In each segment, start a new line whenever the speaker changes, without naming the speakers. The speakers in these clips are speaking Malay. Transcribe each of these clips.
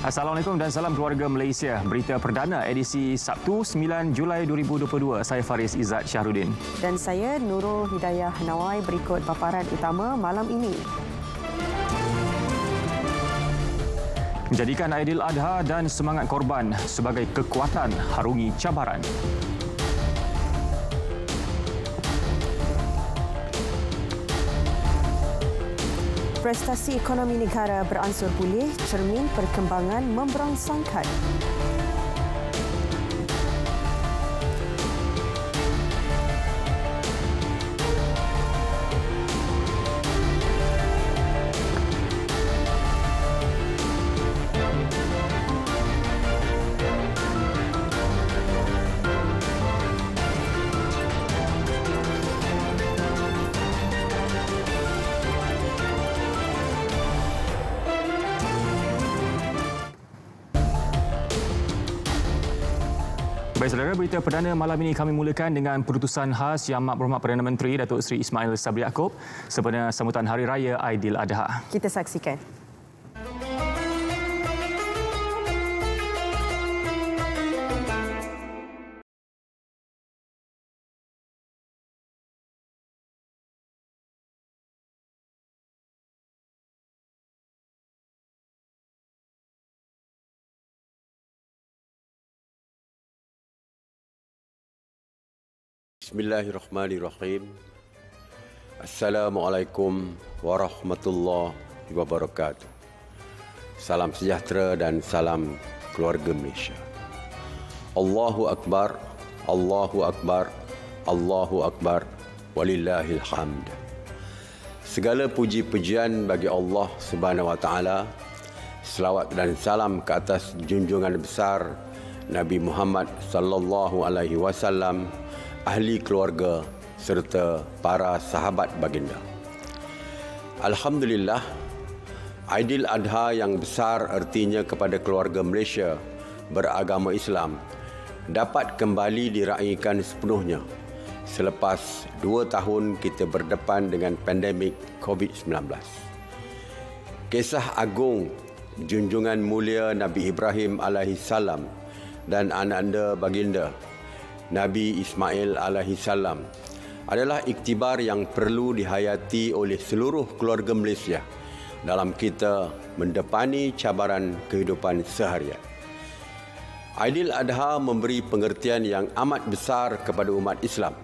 Assalamualaikum dan salam keluarga Malaysia. Berita perdana edisi Sabtu 9 Julai 2022. Saya Faris Izzat Syahrudin.
Dan saya Nurul Hidayah Nawai. Berikut paparan utama malam ini.
Jadikan Aidiladha dan semangat korban sebagai kekuatan harungi cabaran.
Prestasi ekonomi negara beransur pulih, cermin perkembangan memberangsangkan.
Baik saudara, berita perdana malam ini kami mulakan dengan perutusan khas Yang Amat Berhormat Perdana Menteri Datuk Seri Ismail Sabri Yaakob sempena sambutan Hari Raya Aidiladha.
Kita saksikan.
Bismillahirrahmanirrahim. Assalamualaikum warahmatullahi wabarakatuh. Salam sejahtera dan salam keluarga Malaysia. Allahu Akbar, Allahu Akbar, Allahu Akbar, walillahil hamd. Segala puji-pujian bagi Allah Subhanahu wa taala. Selawat dan salam ke atas junjungan besar Nabi Muhammad sallallahu alaihi wasallam, ahli keluarga serta para sahabat baginda. Alhamdulillah, Aidiladha yang besar artinya kepada keluarga Malaysia beragama Islam dapat kembali diraikan sepenuhnya selepas 2 tahun kita berdepan dengan pandemik COVID-19. Kisah agung junjungan mulia Nabi Ibrahim alaihissalam dan ananda baginda Nabi Ismail alaihissalam adalah iktibar yang perlu dihayati oleh seluruh keluarga Malaysia dalam kita mendepani cabaran kehidupan seharian. Aidiladha memberi pengertian yang amat besar kepada umat Islam.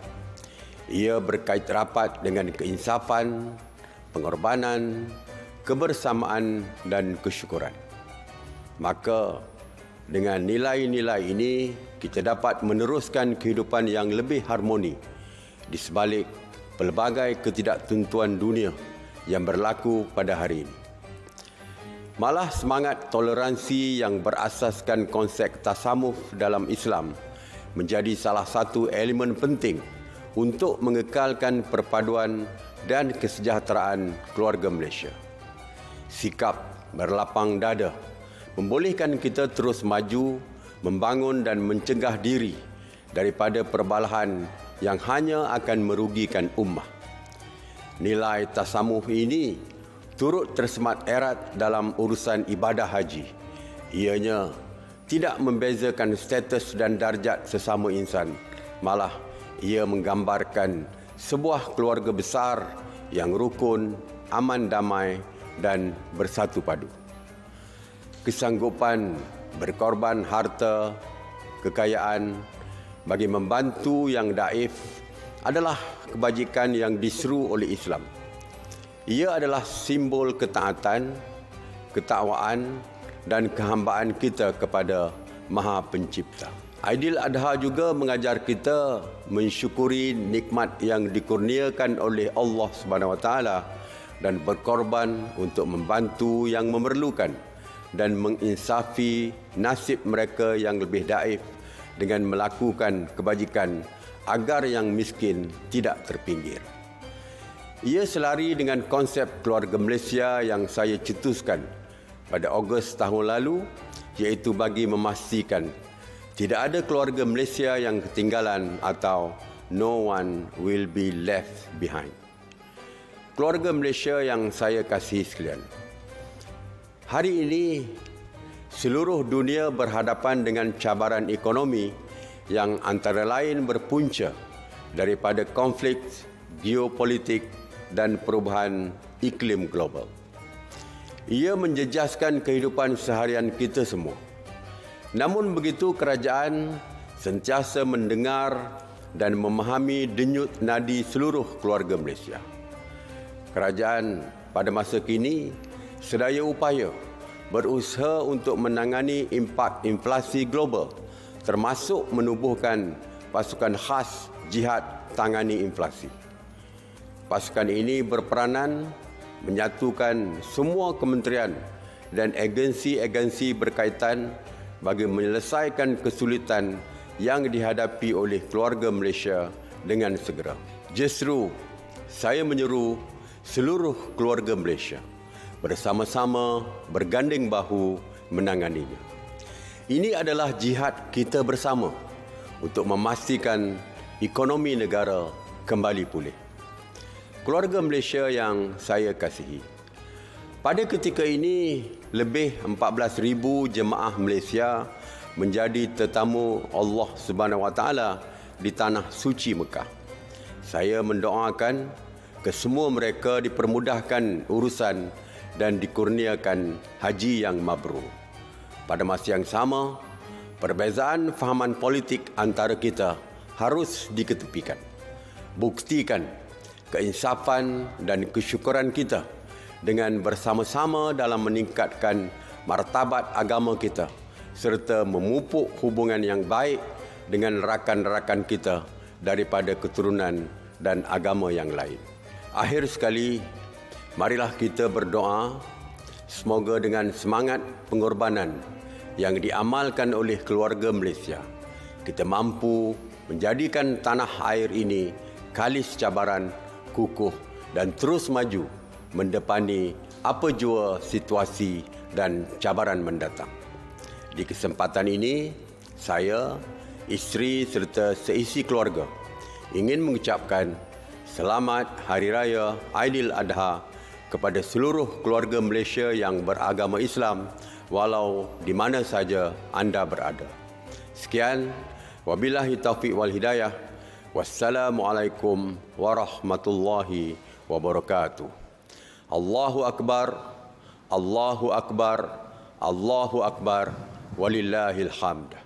Ia berkait rapat dengan keinsafan, pengorbanan, kebersamaan dan kesyukuran. Maka dengan nilai-nilai ini, kita dapat meneruskan kehidupan yang lebih harmoni di sebalik pelbagai ketidaktentuan dunia yang berlaku pada hari ini. Malah semangat toleransi yang berasaskan konsep tasamuh dalam Islam menjadi salah satu elemen penting untuk mengekalkan perpaduan dan kesejahteraan keluarga Malaysia. Sikap berlapang dada membolehkan kita terus maju, membangun dan mencegah diri daripada perbalahan yang hanya akan merugikan ummah. Nilai tasamuh ini turut tersemat erat dalam urusan ibadah haji. Ianya tidak membezakan status dan darjat sesama insan. Malah ia menggambarkan sebuah keluarga besar yang rukun, aman damai dan bersatu padu. Kesanggupan berkorban harta, kekayaan bagi membantu yang daif adalah kebajikan yang diseru oleh Islam. Ia adalah simbol ketaatan, ketakwaan dan kehambaan kita kepada Maha Pencipta. Aidiladha juga mengajar kita mensyukuri nikmat yang dikurniakan oleh Allah Subhanahu wa taala dan berkorban untuk membantu yang memerlukan dan menginsafi nasib mereka yang lebih daif dengan melakukan kebajikan agar yang miskin tidak terpinggir. Ia selari dengan konsep keluarga Malaysia yang saya cetuskan pada Ogos tahun lalu, iaitu bagi memastikan tidak ada keluarga Malaysia yang ketinggalan atau no one will be left behind. Keluarga Malaysia yang saya kasihi sekalian, hari ini seluruh dunia berhadapan dengan cabaran ekonomi yang antara lain berpunca daripada konflik geopolitik dan perubahan iklim global. Ia menjejaskan kehidupan seharian kita semua. Namun begitu, kerajaan sentiasa mendengar dan memahami denyut nadi seluruh keluarga Malaysia. Kerajaan pada masa kini sedaya upaya berusaha untuk menangani impak inflasi global, termasuk menubuhkan pasukan khas jihad tangani inflasi. Pasukan ini berperanan menyatukan semua kementerian dan agensi-agensi berkaitan bagi menyelesaikan kesulitan yang dihadapi oleh keluarga Malaysia dengan segera. Justru, saya menyeru seluruh keluarga Malaysia bersama-sama berganding bahu menanganinya. Ini adalah jihad kita bersama untuk memastikan ekonomi negara kembali pulih. Keluarga Malaysia yang saya kasihi, pada ketika ini lebih 14,000 jemaah Malaysia menjadi tetamu Allah Subhanahu Wa Taala di tanah suci Mekah. Saya mendoakan ke semua mereka dipermudahkan urusan dan dikurniakan haji yang mabrur. Pada masa yang sama, perbezaan fahaman politik antara kita harus diketepikan. Buktikan keinsafan dan kesyukuran kita dengan bersama-sama dalam meningkatkan martabat agama kita serta memupuk hubungan yang baik dengan rakan-rakan kita daripada keturunan dan agama yang lain. Akhir sekali, marilah kita berdoa semoga dengan semangat pengorbanan yang diamalkan oleh keluarga Malaysia, kita mampu menjadikan tanah air ini kalis cabaran, kukuh dan terus maju mendepani apa jua situasi dan cabaran mendatang. Di kesempatan ini, saya, isteri serta seisi keluarga ingin mengucapkan Selamat Hari Raya Aidiladha kepada seluruh keluarga Malaysia yang beragama Islam walau di mana saja anda berada. Sekian, wabillahi taufiq wal hidayah. Wassalamualaikum warahmatullahi wabarakatuh. Allahu Akbar, Allahu Akbar, Allahu Akbar, walillahil hamd.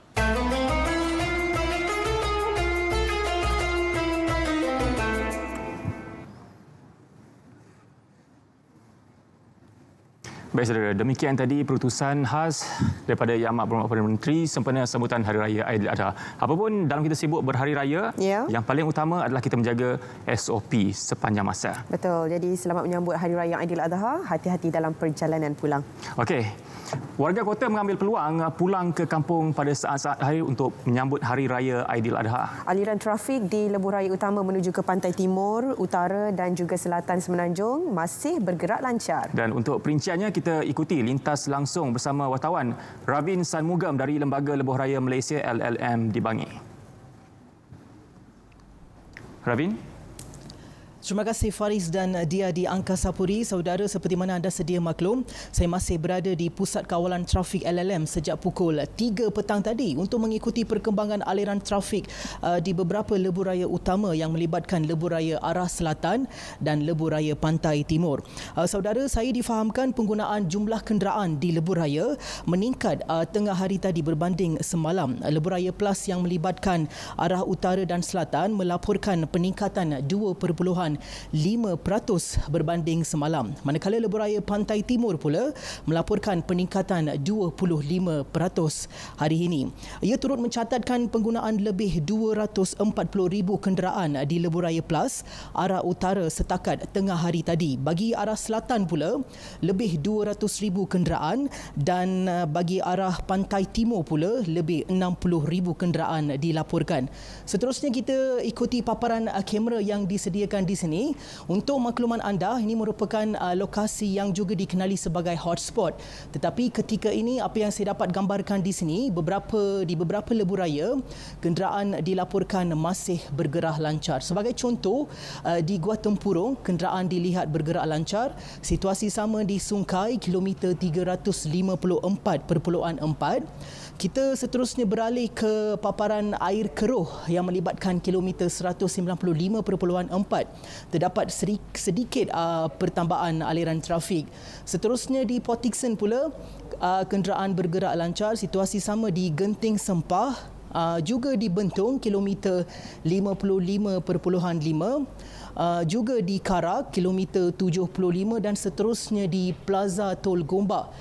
Baik saudara, demikian tadi perutusan khas daripada Yang Amat Berhormat Perdana Menteri sempena sambutan Hari Raya Aidiladha. Apapun dalam kita sibuk berhari raya, yang paling utama adalah kita menjaga SOP sepanjang masa.
Betul. Jadi selamat menyambut Hari Raya Aidiladha. Hati-hati dalam perjalanan pulang.
Okey. Warga kota mengambil peluang pulang ke kampung pada saat-saat hari untuk menyambut Hari Raya Aidiladha.
Aliran trafik di lebuh raya utama menuju ke pantai timur, utara dan juga selatan Semenanjung masih bergerak lancar.
Dan untuk perinciannya, kita ikuti lintas langsung bersama wartawan Ravin Sanmugam dari Lembaga Lebuh Raya Malaysia LLM di Bangi. Ravin?
Terima kasih Faris dan Dia di Angkasa Puri. Saudara, seperti mana anda sedia maklum, saya masih berada di Pusat Kawalan Trafik LLM sejak pukul 3 petang tadi untuk mengikuti perkembangan aliran trafik di beberapa lebuh raya utama yang melibatkan lebuh raya arah selatan dan lebuh raya pantai timur. Saudara, saya difahamkan penggunaan jumlah kenderaan di lebuh raya meningkat tengah hari tadi berbanding semalam. Lebuh raya plus yang melibatkan arah utara dan selatan melaporkan peningkatan 2.5% berbanding semalam. Manakala lebuh raya pantai timur pula melaporkan peningkatan 25% hari ini. Ia turut mencatatkan penggunaan lebih 240,000 kenderaan di lebuh raya plus arah utara setakat tengah hari tadi. Bagi arah selatan pula lebih 200,000 kenderaan dan bagi arah pantai timur pula lebih 60,000 kenderaan dilaporkan. Seterusnya kita ikuti paparan kamera yang disediakan di sini. Untuk makluman anda, ini merupakan lokasi yang juga dikenali sebagai hotspot. Tetapi ketika ini apa yang saya dapat gambarkan di sini, di beberapa lebuh raya, kenderaan dilaporkan masih bergerak lancar. Sebagai contoh, di Gua Tempurung, kenderaan dilihat bergerak lancar. Situasi sama di Sungkai, kilometer 354.4. Kita seterusnya beralih ke paparan air keruh yang melibatkan kilometer 195.4. Terdapat sedikit pertambahan aliran trafik. Seterusnya di Port Dickson pula, kenderaan bergerak lancar. Situasi sama di Genting Sempah, juga di Bentong, kilometer 55.5. Juga di Karak, kilometer 75 dan seterusnya di Plaza Tol Gombak,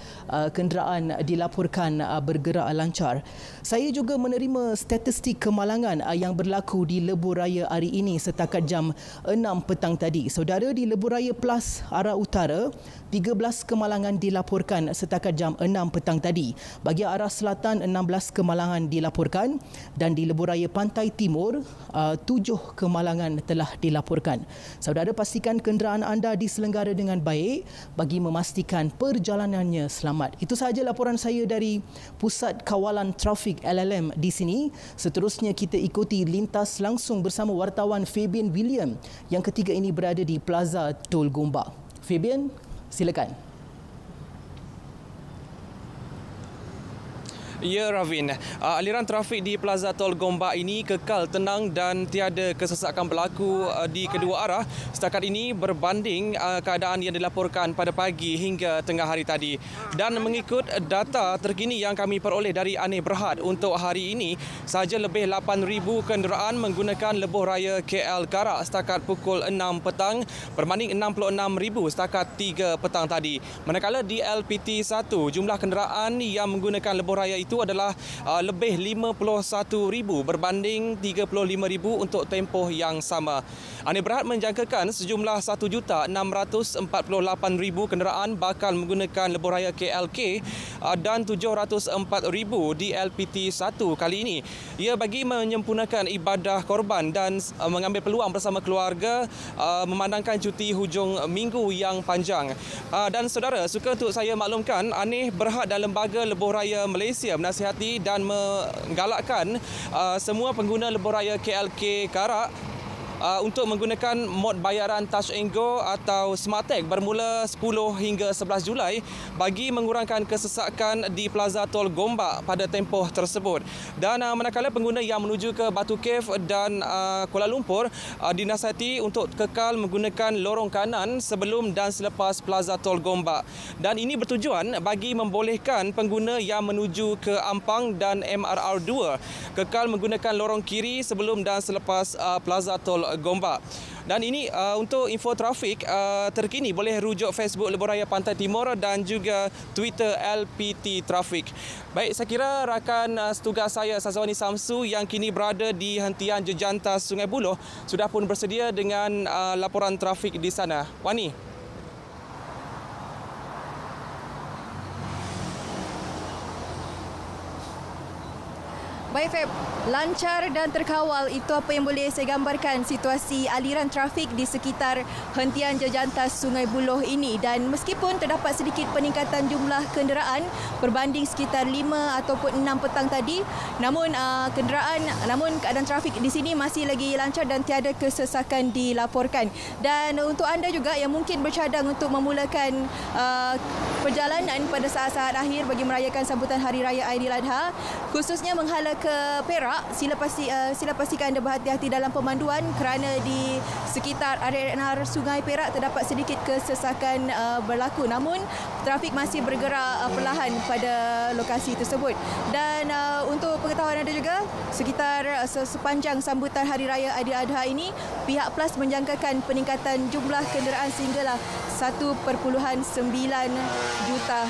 kenderaan dilaporkan bergerak lancar. Saya juga menerima statistik kemalangan yang berlaku di lebuh raya hari ini setakat jam 6 petang tadi. Saudara, di lebuh raya Plus arah utara, 13 kemalangan dilaporkan setakat jam 6 petang tadi. Bagi arah selatan, 16 kemalangan dilaporkan dan di lebuh raya Pantai Timur, 7 kemalangan telah dilaporkan. Saudara, pastikan kenderaan anda diselenggara dengan baik bagi memastikan perjalanannya selamat. Itu sahaja laporan saya dari Pusat Kawalan Trafik LLM di sini. Seterusnya kita ikuti lintas langsung bersama wartawan Fabian William yang ketiga ini berada di Plaza Tol Gombak. Fabian, silakan.
Ya, Ravin. Aliran trafik di Plaza Tol Gombak ini kekal tenang dan tiada kesesakan berlaku di kedua arah setakat ini berbanding keadaan yang dilaporkan pada pagi hingga tengah hari tadi. Dan mengikut data terkini yang kami peroleh dari Aneh Berhad, untuk hari ini sahaja lebih 8,000 kenderaan menggunakan lebuh raya KL Karak setakat pukul 6 petang berbanding 66,000 setakat 3 petang tadi. Manakala di LPT 1, jumlah kenderaan yang menggunakan lebuh raya itu adalah lebih 51,000 berbanding 35,000 untuk tempoh yang sama. Aneh Berhad menjangkakan sejumlah 1,648,000 kenderaan bakal menggunakan lebuh raya KLK dan 704,000 di LPT 1 kali ini. Ia bagi menyempurnakan ibadah korban dan mengambil peluang bersama keluarga memandangkan cuti hujung minggu yang panjang. Dan saudara, suka untuk saya maklumkan, Aneh Berhad dan Lembaga Lebuh Raya Malaysia menasihati dan menggalakkan semua pengguna lebuh raya KLK Karak untuk menggunakan mod bayaran Touch and Go atau Smartag bermula 10 hingga 11 Julai bagi mengurangkan kesesakan di Plaza Tol Gombak pada tempoh tersebut. Dan manakala pengguna yang menuju ke Batu Cave dan Kuala Lumpur dinasihati untuk kekal menggunakan lorong kanan sebelum dan selepas Plaza Tol Gombak. Dan ini bertujuan bagi membolehkan pengguna yang menuju ke Ampang dan MRR2 kekal menggunakan lorong kiri sebelum dan selepas Plaza Tol Gombak. Dan ini untuk info trafik terkini boleh rujuk Facebook Lebuh Raya Pantai Timur dan juga Twitter LPT Trafik. Baik, saya kira rakan setugas saya Sazwani Samsu yang kini berada di hentian Jejantas Sungai Buloh sudah pun bersedia dengan laporan trafik di sana. Wani.
Baik, Feb. Lancar dan terkawal, itu apa yang boleh saya gambarkan situasi aliran trafik di sekitar hentian Jejantas Sungai Buloh ini. Dan meskipun terdapat sedikit peningkatan jumlah kenderaan berbanding sekitar 5 ataupun 6 petang tadi, namun keadaan trafik di sini masih lagi lancar dan tiada kesesakan dilaporkan. Dan untuk anda juga yang mungkin bercadang untuk memulakan perjalanan pada saat-saat akhir bagi merayakan sambutan Hari Raya Aidiladha, khususnya menghala ke Perak, sila pastikan anda berhati-hati dalam pemanduan kerana di sekitar area Sungai Perak terdapat sedikit kesesakan berlaku. Namun trafik masih bergerak perlahan pada lokasi tersebut. Dan untuk pengetahuan anda juga, sekitar sepanjang sambutan Hari Raya Aidiladha ini, pihak PLAS menjangkakan peningkatan jumlah kenderaan sehinggalah 1.9 juta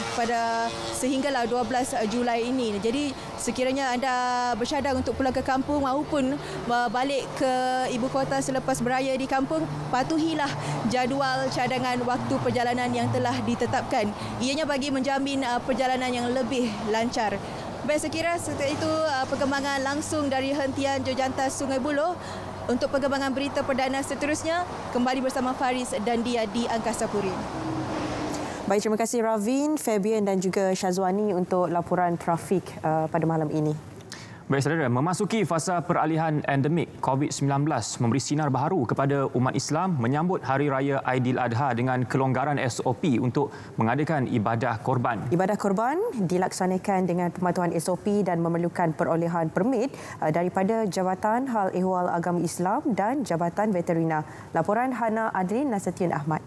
sehinggalah 12 Julai ini. Jadi sekiranya anda bercadang untuk pulang ke kampung maupun balik ke ibu kota selepas beraya di kampung, patuhilah jadual cadangan waktu perjalanan yang telah ditetapkan. Ianya bagi menjamin perjalanan yang lebih lancar. Baik, saya kira setelah itu perkembangan langsung dari hentian Jejantas Sungai Buloh. Untuk perkembangan berita perdana seterusnya, kembali bersama Faris dan Dia di Angkasa Puri.
Baik, terima kasih Ravin, Fabian dan juga Syazwani untuk laporan trafik pada malam ini.
Baik saudara, memasuki fasa peralihan endemik COVID-19 memberi sinar baharu kepada umat Islam menyambut Hari Raya Aidiladha dengan kelonggaran SOP untuk mengadakan ibadah korban.
Ibadah korban dilaksanakan dengan pematuhan SOP dan memerlukan perolehan permit daripada Jabatan Hal Ehwal Agama Islam dan Jabatan Veterina. Laporan Hana Adlin Nasution Ahmad.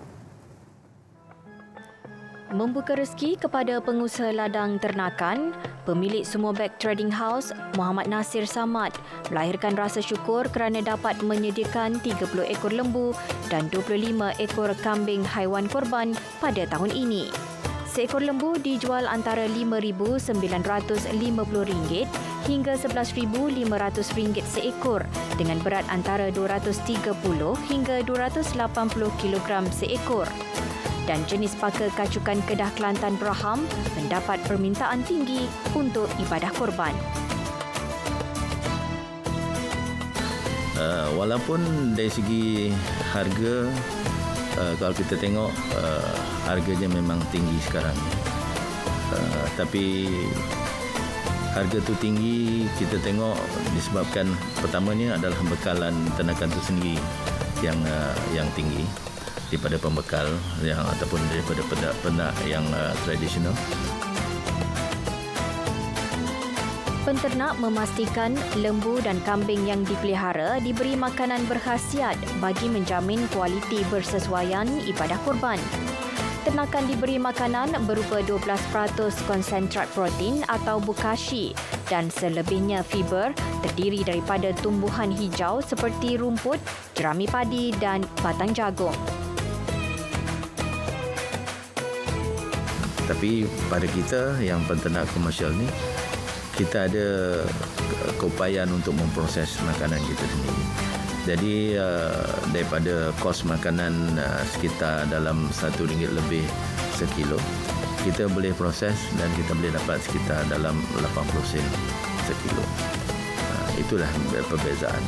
Membuka rezeki kepada pengusaha ladang ternakan, pemilik Sumobek Trading House, Muhammad Nasir Samad, melahirkan rasa syukur kerana dapat menyediakan 30 ekor lembu dan 25 ekor kambing haiwan korban pada tahun ini. Seekor lembu dijual antara RM5,950 hingga RM11,500 seekor dengan berat antara 230 hingga 280 kilogram seekor. Dan jenis paka kacukan Kedah Kelantan Braham mendapat permintaan tinggi untuk ibadah korban.
Walaupun dari segi harga, kalau kita tengok harganya memang tinggi sekarang. Tapi harga tu tinggi, kita tengok disebabkan pertamanya adalah bekalan ternakan itu sendiri yang tinggi daripada pembekal yang ataupun daripada pernak yang tradisional.
Penternak memastikan lembu dan kambing yang dipelihara diberi makanan berkhasiat bagi menjamin kualiti bersesuaian ibadah korban. Ternakan diberi makanan berupa 12% konsentrat protein atau bokashi dan selebihnya fiber terdiri daripada tumbuhan hijau seperti rumput, jerami padi dan batang jagung.
Tapi pada kita yang penternak komersial ni, kita ada keupayaan untuk memproses makanan kita sendiri. Jadi daripada kos makanan sekitar dalam RM1 lebih sekilo, kita boleh proses dan kita boleh dapat sekitar dalam 80 sen sekilo. Itulah perbezaan.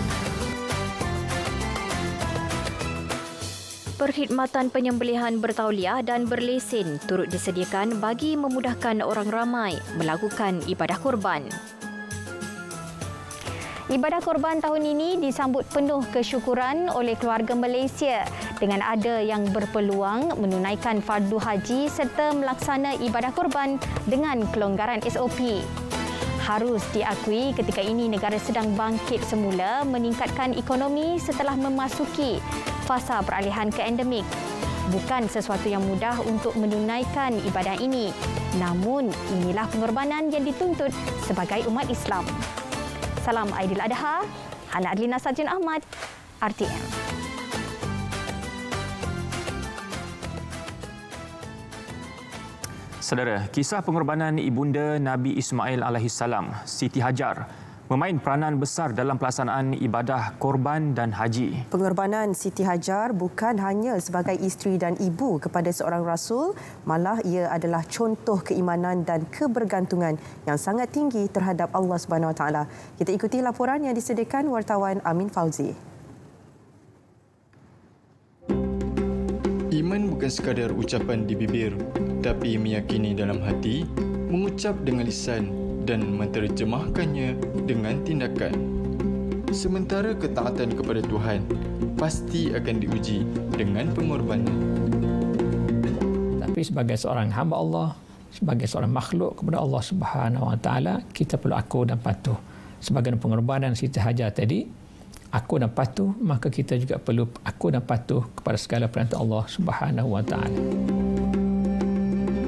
Perkhidmatan penyembelihan bertauliah dan berlesen turut disediakan bagi memudahkan orang ramai melakukan ibadah korban. Ibadah korban tahun ini disambut penuh kesyukuran oleh keluarga Malaysia dengan ada yang berpeluang menunaikan fardu haji serta melaksana ibadah korban dengan kelonggaran SOP. Harus diakui ketika ini negara sedang bangkit semula meningkatkan ekonomi setelah memasuki fasa peralihan ke endemik. Bukan sesuatu yang mudah untuk menunaikan ibadah ini. Namun, inilah pengorbanan yang dituntut sebagai umat Islam. Salam Aidiladha, Hana Adlin Nasution Ahmad, RTM.
Saudara, kisah pengorbanan ibunda Nabi Ismail alaihissalam, Siti Hajar, memain peranan besar dalam pelaksanaan ibadah korban dan haji.
Pengorbanan Siti Hajar bukan hanya sebagai isteri dan ibu kepada seorang Rasul, malah ia adalah contoh keimanan dan kebergantungan yang sangat tinggi terhadap Allah Subhanahu Wa Taala. Kita ikuti laporan yang disediakan wartawan Amin Fauzi.
Iman bukan sekadar ucapan di bibir, tapi meyakini dalam hati, mengucap dengan lisan dan menterjemahkannya dengan tindakan. Sementara ketaatan kepada Tuhan pasti akan diuji dengan pengorbanan.
Tapi sebagai seorang hamba Allah, sebagai seorang makhluk kepada Allah Subhanahu Wa Taala, kita perlu akur dan patuh. Sebagai pengorbanan Siti Hajar tadi, akur dan patuh, maka kita juga perlu akur dan patuh kepada segala perintah Allah Subhanahu Wa Taala.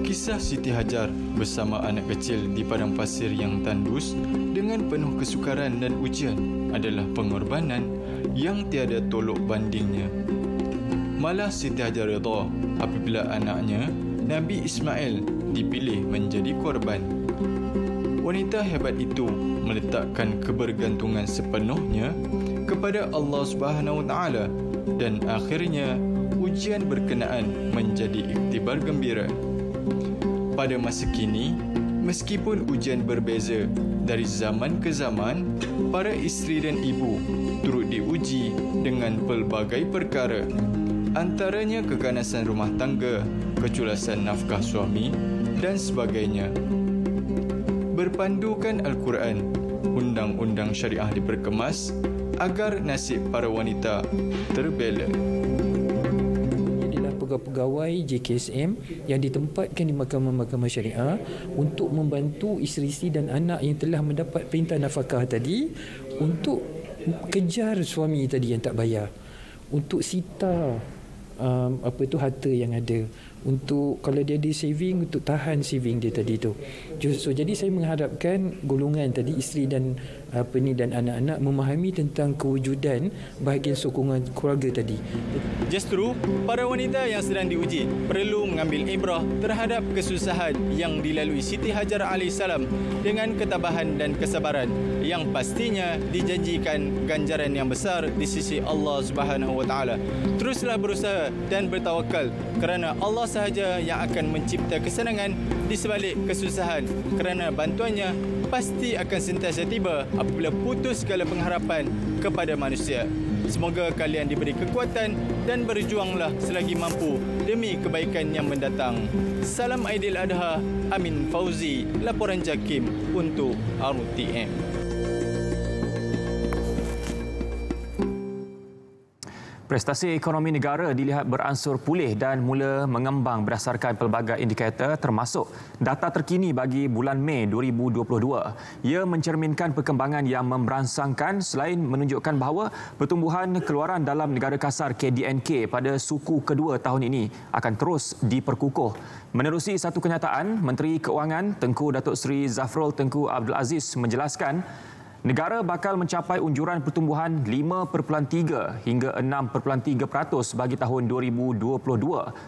Kisah Siti Hajar bersama anak kecil di padang pasir yang tandus dengan penuh kesukaran dan ujian adalah pengorbanan yang tiada tolok bandingnya. Malah Siti Hajar redha apabila anaknya Nabi Ismail dipilih menjadi korban. Wanita hebat itu meletakkan kebergantungan sepenuhnya kepada Allah Subhanahu Wa Taala dan akhirnya ujian berkenaan menjadi iktibar gembira. Pada masa kini, Meskipun ujian berbeza dari zaman ke zaman, para isteri dan ibu turut diuji dengan pelbagai perkara. Antaranya keganasan rumah tangga, keculasan nafkah suami dan sebagainya. Berpandukan Al-Quran, undang-undang syariah diperkemas agar nasib para wanita terbela.
Pegawai JKSM yang ditempatkan di mahkamah-mahkamah syariah untuk membantu isteri-isteri dan anak yang telah mendapat perintah nafkah tadi untuk kejar suami tadi yang tak bayar, untuk sita harta yang ada, untuk kalau dia ada saving, untuk tahan saving dia tadi tu. So, jadi saya mengharapkan golongan tadi, isteri dan dan anak-anak memahami tentang kewujudan bahagian sokongan keluarga tadi.
Justru para wanita yang sedang diuji perlu mengambil ibrah terhadap kesusahan yang dilalui Siti Hajar alaihissalam dengan ketabahan dan kesabaran yang pastinya dijanjikan ganjaran yang besar di sisi Allah Subhanahu wa taala. Teruslah berusaha dan bertawakal kerana Allah sahaja yang akan mencipta kesenangan di sebalik kesusahan, kerana bantuannya pasti akan sentiasa tiba apabila putus segala pengharapan kepada manusia. Semoga kalian diberi kekuatan dan berjuanglah selagi mampu demi kebaikan yang mendatang. Salam Aidiladha, Amin Fauzi, laporan JAKIM untuk RTM.
Prestasi ekonomi negara dilihat beransur pulih dan mula mengembang berdasarkan pelbagai indikator termasuk data terkini bagi bulan Mei 2022. Ia mencerminkan perkembangan yang memberansangkan selain menunjukkan bahawa pertumbuhan keluaran dalam negara kasar KDNK pada suku kedua tahun ini akan terus diperkukuh. Menerusi satu kenyataan, Menteri Keuangan Tengku Datuk Seri Zafrul Tengku Abdul Aziz menjelaskan negara bakal mencapai unjuran pertumbuhan 5.3 hingga 6.3% bagi tahun 2022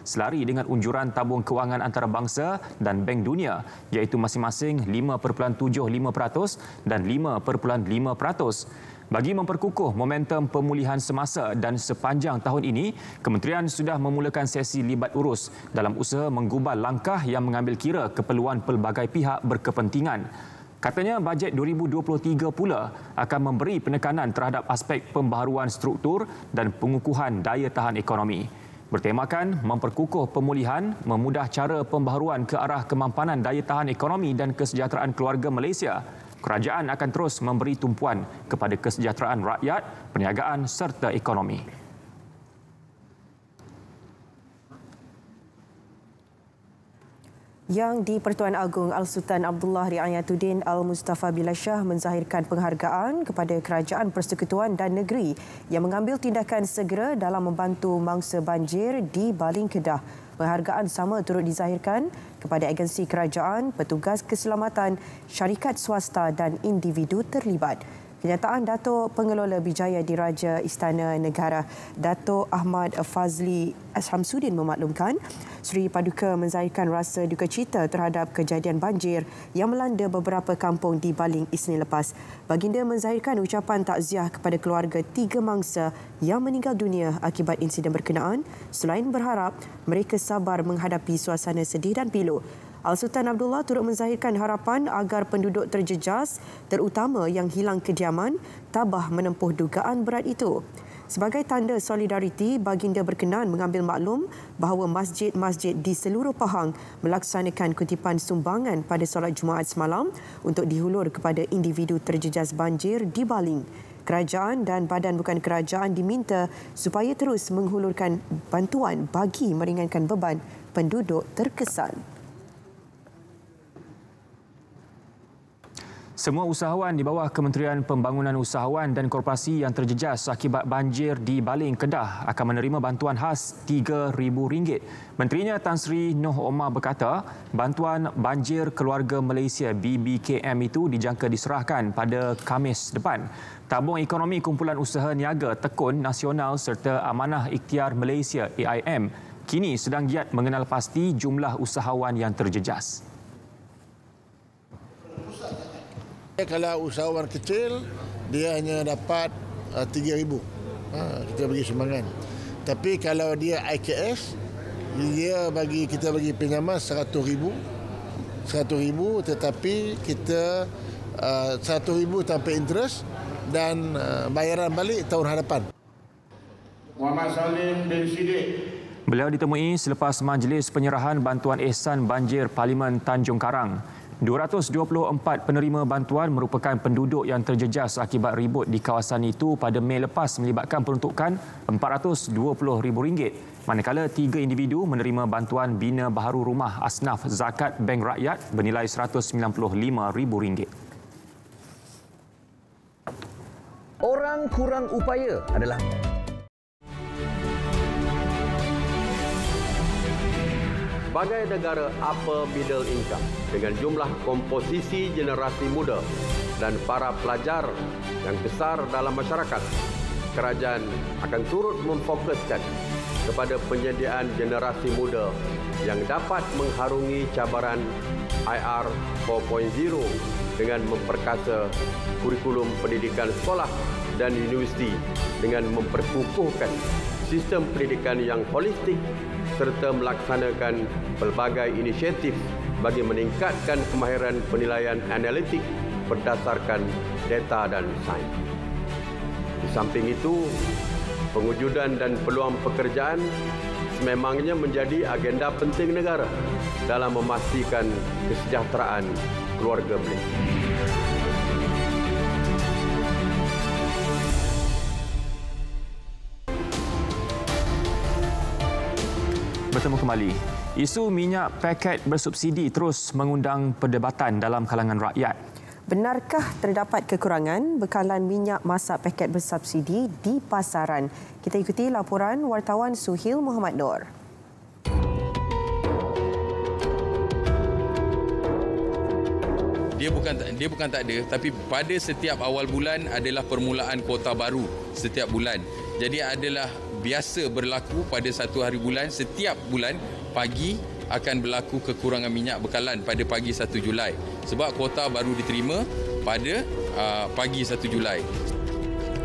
selari dengan unjuran tabung kewangan antarabangsa dan Bank Dunia iaitu masing-masing 5.75% dan 5.5%. Bagi memperkukuh momentum pemulihan semasa dan sepanjang tahun ini, Kementerian sudah memulakan sesi libat urus dalam usaha menggubal langkah yang mengambil kira keperluan pelbagai pihak berkepentingan. Katanya bajet 2023 pula akan memberi penekanan terhadap aspek pembaharuan struktur dan pengukuhan daya tahan ekonomi. Bertemakan memperkukuh pemulihan, memudah cara pembaharuan ke arah kemampanan daya tahan ekonomi dan kesejahteraan keluarga Malaysia, kerajaan akan terus memberi tumpuan kepada kesejahteraan rakyat, perniagaan serta ekonomi.
Yang di-Pertuan Agong Al-Sultan Abdullah Riayatuddin Al-Mustafa Billah Shah menzahirkan penghargaan kepada Kerajaan Persekutuan dan Negeri yang mengambil tindakan segera dalam membantu mangsa banjir di Baling Kedah. Penghargaan sama turut dizahirkan kepada agensi kerajaan, petugas keselamatan, syarikat swasta dan individu terlibat. Kenyataan Datuk Pengelola Bijaya Diraja Istana Negara, Datuk Ahmad Fazli Shamsuddin memaklumkan, Seri Paduka menzahirkan rasa duka cita terhadap kejadian banjir yang melanda beberapa kampung di Baling Isnin lepas. Baginda menzahirkan ucapan takziah kepada keluarga 3 mangsa yang meninggal dunia akibat insiden berkenaan, selain berharap mereka sabar menghadapi suasana sedih dan pilu. Al-Sultan Abdullah turut menzahirkan harapan agar penduduk terjejas, terutama yang hilang kediaman, tabah menempuh dugaan berat itu. Sebagai tanda solidariti, baginda berkenan mengambil maklum bahawa masjid-masjid di seluruh Pahang melaksanakan kutipan sumbangan pada solat Jumaat semalam untuk dihulur kepada individu terjejas banjir di Baling. Kerajaan dan badan bukan kerajaan diminta supaya terus menghulurkan bantuan bagi meringankan beban penduduk terkesan.
Semua usahawan di bawah Kementerian Pembangunan Usahawan dan Korporasi yang terjejas akibat banjir di Baling Kedah akan menerima bantuan khas RM3,000. Menterinya Tan Sri Noh Omar berkata, bantuan banjir keluarga Malaysia BBKM itu dijangka diserahkan pada Khamis depan. Tabung Ekonomi Kumpulan Usaha Niaga Tekun Nasional serta Amanah Ikhtiar Malaysia AIM kini sedang giat mengenal pasti jumlah usahawan yang terjejas.
Kalau usahawan kecil, dia hanya dapat RM3,000. Kita bagi sumbangan. Tapi kalau dia IKS, kita bagi pinjaman RM100,000 100,000 tetapi kita 100,000 tanpa interest dan bayaran balik tahun hadapan.
Muhammad Salim bin Siddiq.
Beliau ditemui selepas majlis penyerahan bantuan ihsan banjir Parlimen Tanjung Karang. 224 penerima bantuan merupakan penduduk yang terjejas akibat ribut di kawasan itu pada Mei lepas melibatkan peruntukan RM420,000. Manakala 3 individu menerima bantuan bina baharu rumah asnaf zakat Bank Rakyat bernilai RM195,000.
Orang kurang upaya adalah
sebagai negara upper middle income dengan jumlah komposisi generasi muda dan para pelajar yang besar dalam masyarakat, kerajaan akan turut memfokuskan kepada penyediaan generasi muda yang dapat mengharungi cabaran IR 4.0 dengan memperkasa kurikulum pendidikan sekolah dan universiti dengan memperkukuhkan sistem pendidikan yang holistik serta melaksanakan pelbagai inisiatif bagi meningkatkan kemahiran penilaian analitik berdasarkan data dan sains. Di samping itu, pengujudan dan peluang pekerjaan sememangnya menjadi agenda penting negara dalam memastikan kesejahteraan keluarga Malaysia.
Bertemu kembali. Isu minyak paket bersubsidi terus mengundang perdebatan dalam kalangan rakyat.
Benarkah terdapat kekurangan bekalan minyak masak paket bersubsidi di pasaran? Kita ikuti laporan wartawan Suhil Muhammad Nur.
Dia bukan tak ada, tapi pada setiap awal bulan adalah permulaan kuota baru setiap bulan. Jadi adalah biasa berlaku pada satu hari bulan, setiap bulan pagi akan berlaku kekurangan minyak bekalan pada pagi 1 Julai. Sebab kuota baru diterima pada pagi 1 Julai.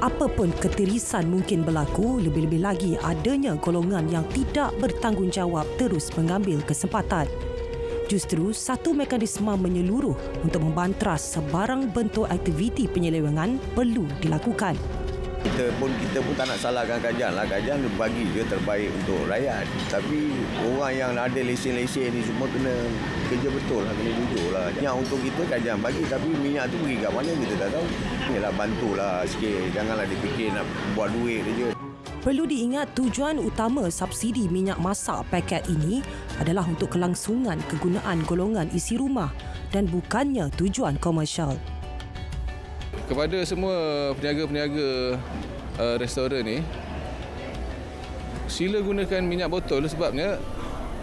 Apapun ketirisan mungkin berlaku, lebih-lebih lagi adanya golongan yang tidak bertanggungjawab terus mengambil kesempatan. Justru satu mekanisme menyeluruh untuk membantras sebarang bentuk aktiviti penyelewengan perlu dilakukan.
Kita pun tak nak salahkan kerajaan lah. Kerajaan bagi je terbaik untuk rakyat. Tapi orang yang ada lesen-lesen ni semua kena kerja betul lah, kena jujur lah. Yang untuk kita kerajaan bagi, tapi minyak tu pergi kat mana kita tak tahu. Inilah bantulah sikit, janganlah dipikir nak buat duit je.
Perlu diingat tujuan utama subsidi minyak masak paket ini adalah untuk kelangsungan kegunaan golongan isi rumah dan bukannya tujuan komersial.
Kepada semua peniaga-peniaga restoran ni, sila gunakan minyak botol sebabnya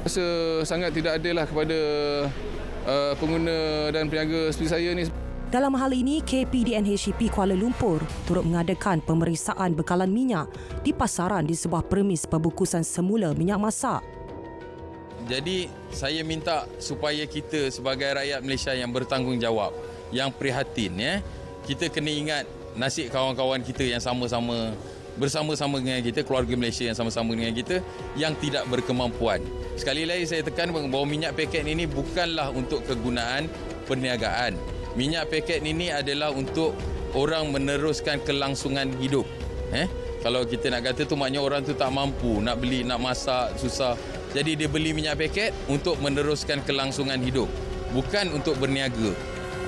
rasa sangat tidak adil lah kepada pengguna dan peniaga seperti saya ni.
Dalam hal ini, KPDNHCP Kuala Lumpur turut mengadakan pemeriksaan bekalan minyak di pasaran di sebuah premis pembungkusan semula minyak masak.
Jadi, saya minta supaya kita sebagai rakyat Malaysia yang bertanggungjawab, yang prihatin, kita kena ingat nasib kawan-kawan kita yang bersama-sama dengan kita, keluarga Malaysia yang sama-sama dengan kita, yang tidak berkemampuan. Sekali lagi saya tekan bahawa minyak paket ini bukanlah untuk kegunaan perniagaan. Minyak paket ini adalah untuk orang meneruskan kelangsungan hidup. Kalau kita nak kata tu maknanya orang tu tak mampu nak beli, nak masak, susah. Jadi dia beli minyak paket untuk meneruskan kelangsungan hidup, bukan untuk berniaga.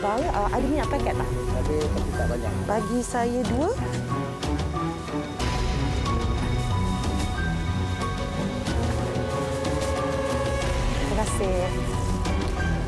Bang, ada minyak paket tak?
Ada, tapi tak banyak.
Bagi saya 2. Terima kasih.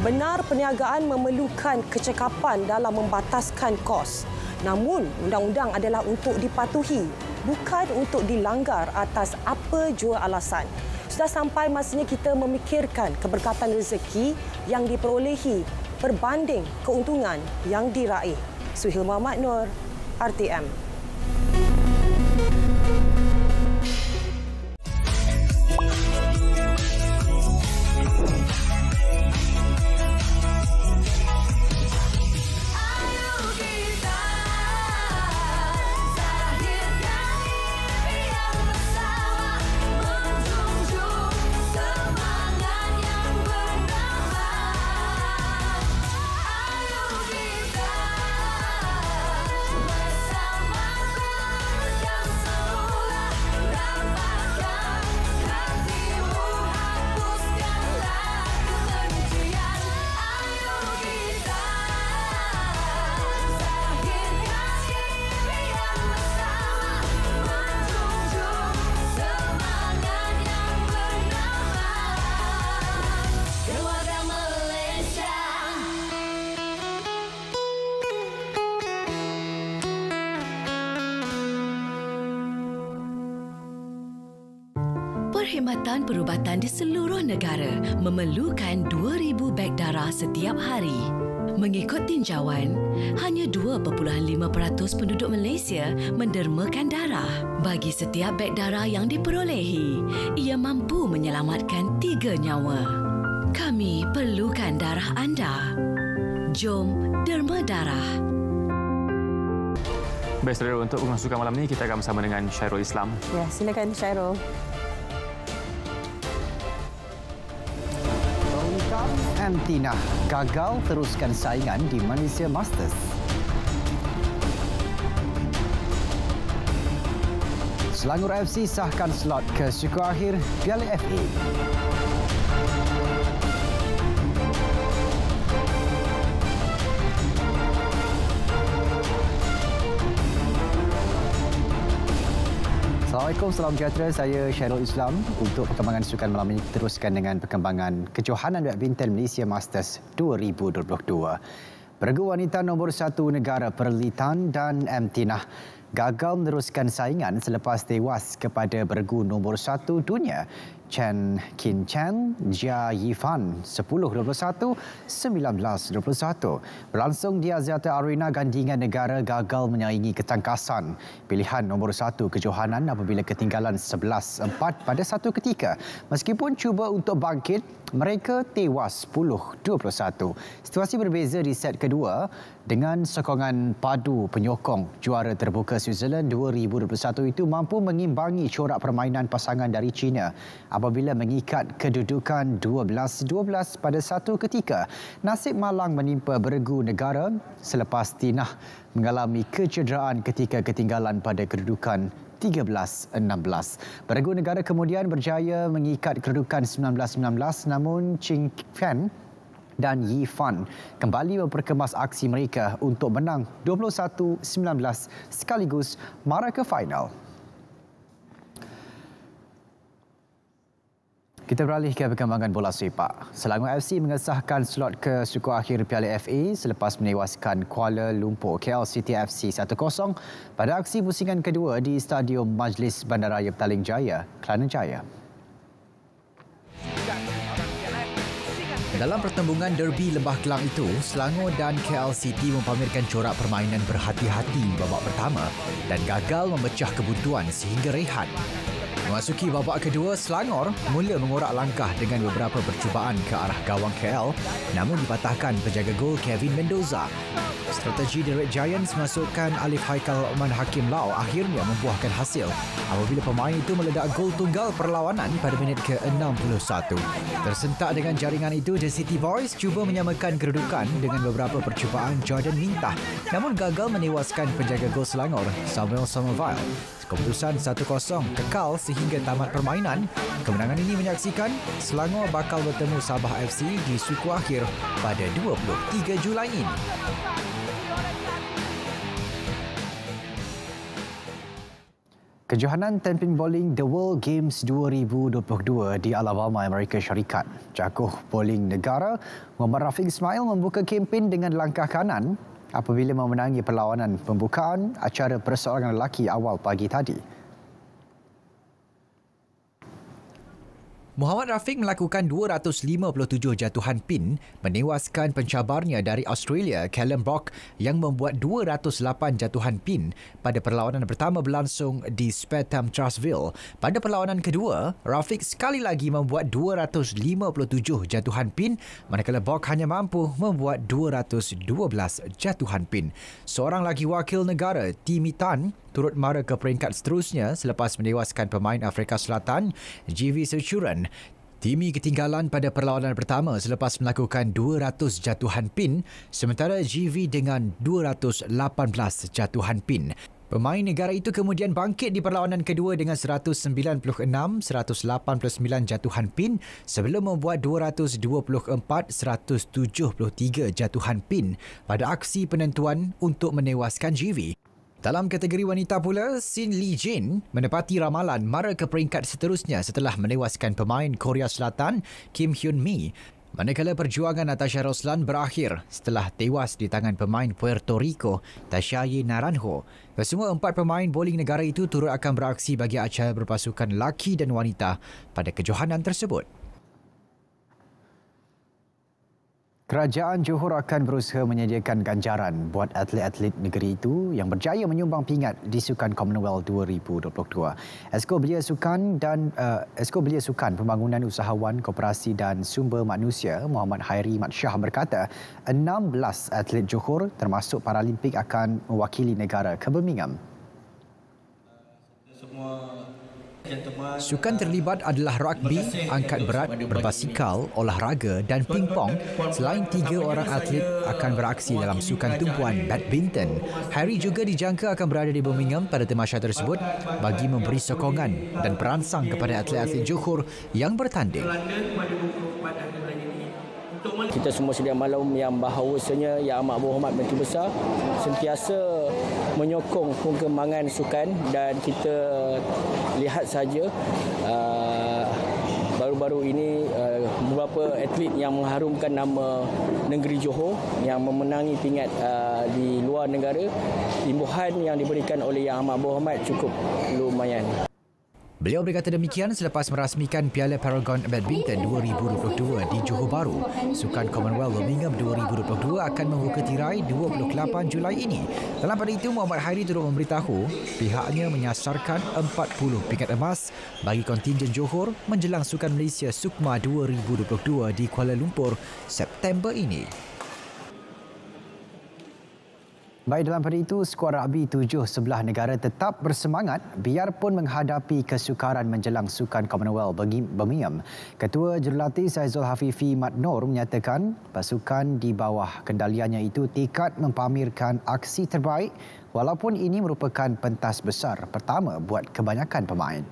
Benar perniagaan memerlukan kecekapan dalam membataskan kos. Namun, undang-undang adalah untuk dipatuhi, bukan untuk dilanggar atas apa jua alasan. Sudah sampai masanya kita memikirkan keberkatan rezeki yang diperolehi berbanding keuntungan yang diraih. Suhil Muhammad Nur, RTM.
Perkhidmatan perubatan di seluruh negara memerlukan 2,000 beg darah setiap hari. Mengikut tinjauan, hanya 2.5% penduduk Malaysia mendermakan darah. Bagi setiap beg darah yang diperolehi, ia mampu menyelamatkan 3 nyawa. Kami perlukan darah anda. Jom derma darah.
Baik, saudara, untuk pemasukan malam ini kita akan bersama dengan Syairul Islam.
Ya, silakan Syairul.
Amtinah gagal teruskan saingan di Malaysia Masters. Selangor FC sahkan slot ke suku akhir Piala FA. Assalamualaikum, salam sejahtera. Saya Syairul Islam. Untuk perkembangan sukan malam ini, teruskan dengan perkembangan kejohanan badminton Malaysia Masters 2022. Beregu wanita nombor 1 negara Perlitan dan Amtinah gagal meneruskan saingan selepas tewas kepada beregu nombor 1 dunia Chen Qinchen Jia Yifan 10-21, 19-21. Berlangsung di Axiata Arena, gandingan negara gagal menyaingi ketangkasan pilihan nombor 1 kejohanan apabila ketinggalan 11-4 pada satu ketika. Meskipun cuba untuk bangkit, mereka tewas 10-21. Situasi berbeza di set kedua dengan sokongan padu penyokong. Juara terbuka Switzerland 2021 itu mampu mengimbangi corak permainan pasangan dari China apabila mengikat kedudukan 12-12 pada satu ketika. Nasib malang menimpa beregu negara selepas Tinah mengalami kecederaan ketika ketinggalan pada kedudukan 13-16. Beregu negara kemudian berjaya mengikat kedudukan 19-19, namun Ching Fan dan Yi Fan kembali memperkemas aksi mereka untuk menang 21-19 sekaligus mara ke final. Kita beralih ke perkembangan bola sepak. Selangor FC mengesahkan slot ke suku akhir Piala FA selepas menewaskan Kuala Lumpur KL City FC 1-0 pada aksi pusingan kedua di Stadium Majlis Bandaraya Petaling Jaya, Kelana Jaya.
Dalam pertembungan derby Lembah Kelang itu, Selangor dan KL City mempamerkan corak permainan berhati-hati di babak pertama dan gagal memecah kebuntuan sehingga rehat. Memasuki babak kedua, Selangor mula mengorak langkah dengan beberapa percubaan ke arah gawang KL, namun dipatahkan penjaga gol Kevin Mendoza. Strategi The Red Giants masukkan Alif Haikal Oman Hakim Lau akhirnya membuahkan hasil apabila pemain itu meledak gol tunggal perlawanan pada minit ke-61. Tersentak dengan jaringan itu, The City Boys cuba menyamakan kedudukan dengan beberapa percubaan Jordan Mintah, namun gagal menewaskan penjaga gol Selangor, Samuel Somerville. Keputusan 1-0 kekal sehingga tamat permainan. Kemenangan ini menyaksikan Selangor bakal bertemu Sabah FC di suku akhir pada 23 Julai ini.
Kejohanan tamping bowling The World Games 2022 di Alabama, Amerika Syarikat. Jagoh bowling negara Muhammad Rafiq Ismail membuka kempen dengan langkah kanan apabila memenangi perlawanan pembukaan acara perseorangan lelaki awal pagi tadi.
Muhammad Rafiq melakukan 257 jatuhan pin menewaskan pencabarnya dari Australia, Callum Brock, yang membuat 208 jatuhan pin pada perlawanan pertama berlangsung di Spetham Trustville. Pada perlawanan kedua, Rafiq sekali lagi membuat 257 jatuhan pin manakala Brock hanya mampu membuat 212 jatuhan pin. Seorang lagi wakil negara, Timmy Tan, turut mara ke peringkat seterusnya selepas menewaskan pemain Afrika Selatan, GV Sechuran. Timmy ketinggalan pada perlawanan pertama selepas melakukan 200 jatuhan pin, sementara GV dengan 218 jatuhan pin. Pemain negara itu kemudian bangkit di perlawanan kedua dengan 196-189 jatuhan pin sebelum membuat 224-173 jatuhan pin pada aksi penentuan untuk menewaskan GV. Dalam kategori wanita pula, Sin Lee Jin menepati ramalan mara ke peringkat seterusnya setelah menewaskan pemain Korea Selatan Kim Hyun Mi. Manakala perjuangan Natasha Roslan berakhir setelah tewas di tangan pemain Puerto Rico, Tashaye Naranjo. Kesemua 4 pemain bowling negara itu turut akan beraksi bagi acara berpasukan laki dan wanita pada kejohanan tersebut.
Kerajaan Johor akan berusaha menyediakan ganjaran buat atlet-atlet negeri itu yang berjaya menyumbang pingat di Sukan Commonwealth 2022. Esko Belia Sukan Pembangunan Usahawan Koperasi dan Sumber Manusia Muhammad Hairi Mat Shah berkata 16 atlet Johor termasuk Paralimpik akan mewakili negara ke Birmingham.
Sukan terlibat adalah rugby, angkat berat, berbasikal, olahraga dan pingpong. Selain 3 orang atlet akan beraksi dalam sukan tumpuan badminton. Harry juga dijangka akan berada di Birmingham pada tamasya tersebut bagi memberi sokongan dan perangsang kepada atlet-atlet Johor yang bertanding.
Kita semua sedia maklum yang bahawasanya Yang Amat Berhormat Menteri Besar sentiasa menyokong perkembangan sukan, dan kita lihat saja baru-baru ini beberapa atlet yang mengharumkan nama negeri Johor yang memenangi pingat di luar negara. Imbuhan yang diberikan oleh Yang Amat Berhormat cukup lumayan.
Beliau berkata demikian selepas merasmikan Piala Paragon Badminton 2022 di Johor Bahru. Sukan Commonwealth Birmingham 2022 akan membuka tirai 28 Julai ini. Dalam pada itu, Muhammad Hairi turut memberitahu pihaknya menyasarkan 40 pingat emas bagi kontingen Johor menjelang Sukan Malaysia Sukma 2022 di Kuala Lumpur September ini.
Baik, dalam pada itu, skuad rugby 7 sebelah negara tetap bersemangat biarpun menghadapi kesukaran menjelang Sukan Commonwealth Birmingham. Ketua Jurulatih Saizul Hafifi Mat Noor menyatakan pasukan di bawah kendaliannya itu tekad mempamerkan aksi terbaik walaupun ini merupakan pentas besar pertama buat kebanyakan pemain.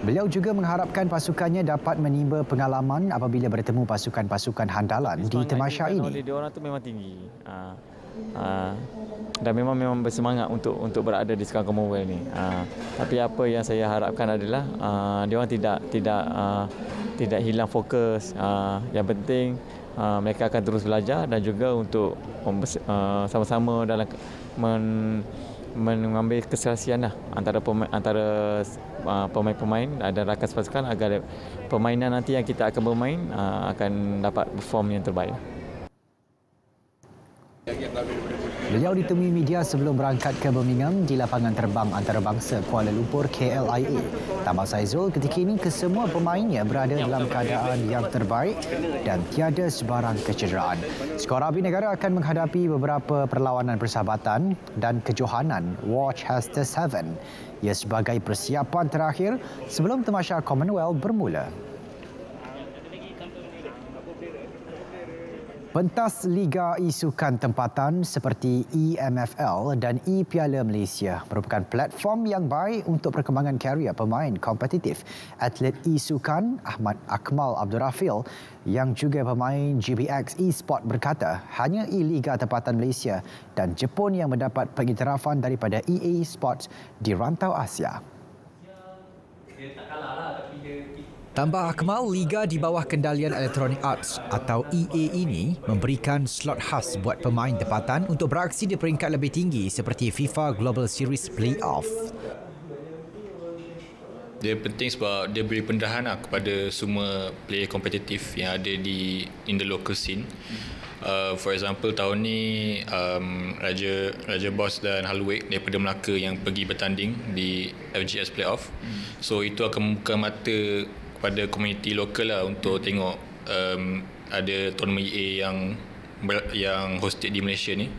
Beliau juga mengharapkan pasukannya dapat menimba pengalaman apabila bertemu pasukan-pasukan handalan di tamasya ini.
Dia orang tu memang tinggi. Dan memang bersemangat untuk berada di Sukan Commonwealth ni. Tapi apa yang saya harapkan adalah dia orang tidak hilang fokus. Yang penting mereka akan terus belajar dan juga untuk sama-sama dalam mengambil keserasian antara pemain-pemain dan rakan pasukan agar permainan nanti yang kita akan bermain akan dapat perform yang terbaik.
Beliau ditemui media sebelum berangkat ke Birmingham di lapangan terbang antarabangsa Kuala Lumpur KLIA. Tambah Saizul, ketika ini kesemua pemainnya berada dalam keadaan yang terbaik dan tiada sebarang kecederaan. Skuad rugby negara akan menghadapi beberapa perlawanan persahabatan dan kejohanan Worcester 7. Ia sebagai persiapan terakhir sebelum tamasya Commonwealth bermula. Pentas Liga E-Sukan Tempatan seperti EMFL dan E-Piala Malaysia merupakan platform yang baik untuk perkembangan karier pemain kompetitif. Atlet E-Sukan Ahmad Akmal Abdul Rafil yang juga pemain GBX E-Sport berkata hanya E-Liga Tempatan Malaysia dan Jepun yang mendapat pengiktirafan daripada EA Sports di rantau Asia.
Tambah Akmal, Liga di bawah kendalian Electronic Arts atau EA ini memberikan slot khas buat pemain tempatan untuk beraksi di peringkat lebih tinggi seperti FIFA Global Series Playoff.
Dia penting sebab dia beri pendarahan kepada semua player kompetitif yang ada in the local scene. For example, tahun ni Raja Boss dan Halweg daripada Melaka yang pergi bertanding di FGS Playoff. So itu akan membuka mata kepada komuniti lokal lah untuk tengok ada tournament EA yang hosted di Malaysia ni.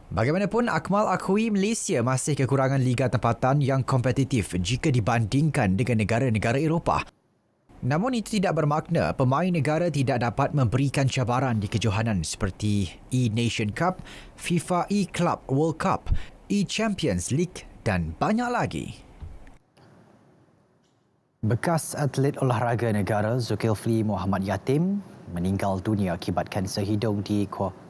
Bagaimanapun, Akmal akui Malaysia masih kekurangan liga tempatan yang kompetitif jika dibandingkan dengan negara-negara Eropah. Namun itu tidak bermakna pemain negara tidak dapat memberikan cabaran di kejohanan seperti E-Nation Cup, FIFA E-Club World Cup, E-Champions League dan banyak lagi.
Bekas atlet olahraga negara Zulkifli Muhammad Yatim meninggal dunia akibat kanser hidung di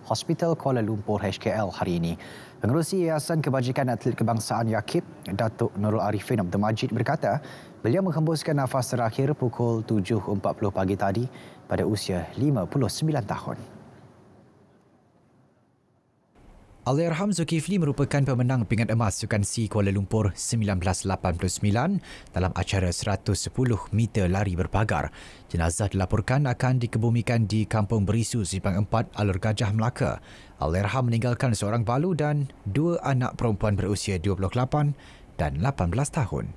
Hospital Kuala Lumpur HKL hari ini. Pengerusi Yayasan Kebajikan Atlet Kebangsaan Yakib, Datuk Nurul Arifin Abdul Majid berkata, beliau menghembuskan nafas terakhir pukul 7.40 pagi tadi pada usia 59 tahun.
Allahyarham Zulkifli merupakan pemenang pingat emas Sukan SEA Kuala Lumpur 1989 dalam acara 110 meter lari berpagar. Jenazah dilaporkan akan dikebumikan di Kampung Berisu, Simpang 4, Alur Gajah, Melaka. Allahyarham meninggalkan seorang balu dan 2 anak perempuan berusia 28 dan 18 tahun.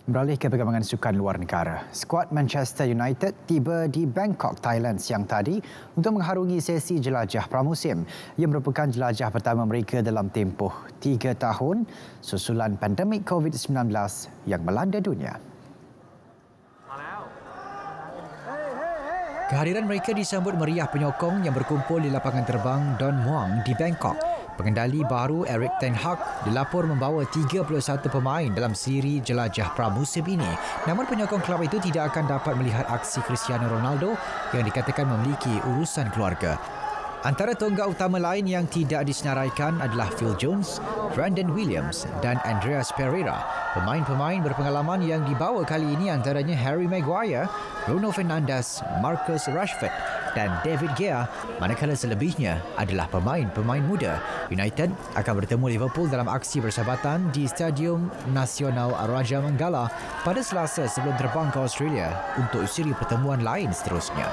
Beralih ke perkembangan sukan luar negara. Skuad Manchester United tiba di Bangkok, Thailand siang tadi untuk mengharungi sesi jelajah pramusim. Ia merupakan jelajah pertama mereka dalam tempoh 3 tahun susulan pandemik COVID-19 yang melanda dunia.
Kehadiran mereka disambut meriah penyokong yang berkumpul di lapangan terbang Don Muang di Bangkok. Pengendali baru Erik ten Hag dilapor membawa 31 pemain dalam siri jelajah pramusim ini. Namun penyokong kelab itu tidak akan dapat melihat aksi Cristiano Ronaldo yang dikatakan memiliki urusan keluarga. Antara tonggak utama lain yang tidak disenaraikan adalah Phil Jones, Brandon Williams dan Andreas Pereira. Pemain-pemain berpengalaman yang dibawa kali ini antaranya Harry Maguire, Bruno Fernandes, Marcus Rashford dan David Gea, manakala selebihnya adalah pemain-pemain muda. United akan bertemu Liverpool dalam aksi persahabatan di Stadium Nasional Raja Manggala pada Selasa sebelum terbang ke Australia untuk siri pertemuan lain seterusnya.